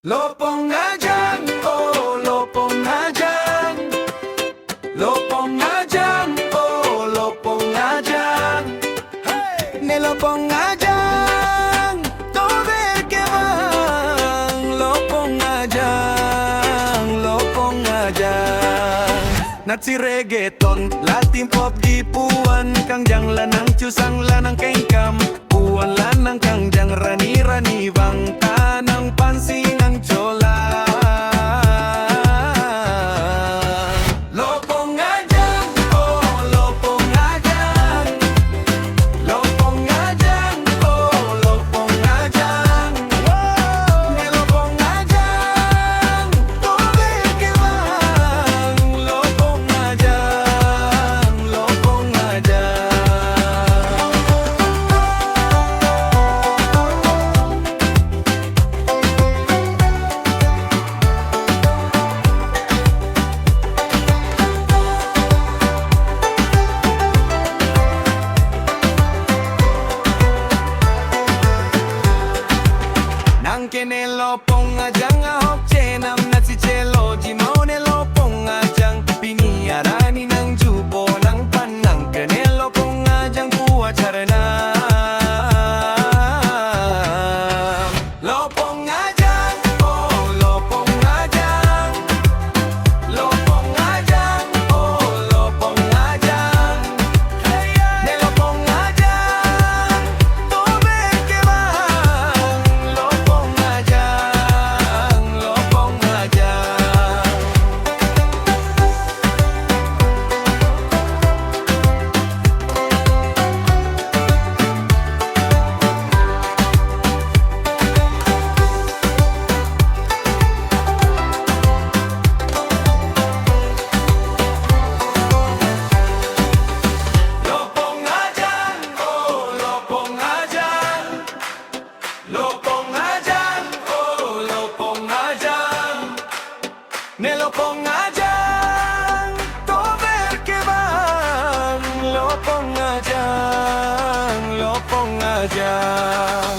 Lopong nga dyan, oh, lopong nga dyan. Lopong nga dyan, oh, lopong nga dyan. Hey! Nilopong nga dyan, to ver que van. Lopong nga dyan, lopong nga dyan. Natsi reggaeton, Latin pop di puan. Kang jang lanang chusang lanang kengkam. Puan lanang kang jang rani-rani bang tanang pansing ang chola. Lopong nga dyan, oh, lopong nga dyan. Lopong nga dyan, oh, lopong nga dyan. Nilopong nga dyan, tubig kibang. Lopong nga dyan, lopong nga dyan. Nang kinelopong nga dyan nga hokche nam na si Chelo Jimao nilopong nga dyan piniyarani ng jupo ng panang kinelopong nga dyan buwa charana. Lopong nga dyan, oh, lopong nga dyan. Lopong nga dyan, oh, lopong nga dyan. Nilopong nga dyan, tubig kibang. Lopong nga dyan, lopong nga dyan. Lopong nga dyan, oh, lopong nga dyan. Lopong nga dyan, oh, lopong nga dyan. Nilopong nga dyan, to ver que van. Lopong nga dyan, lopong nga dyan.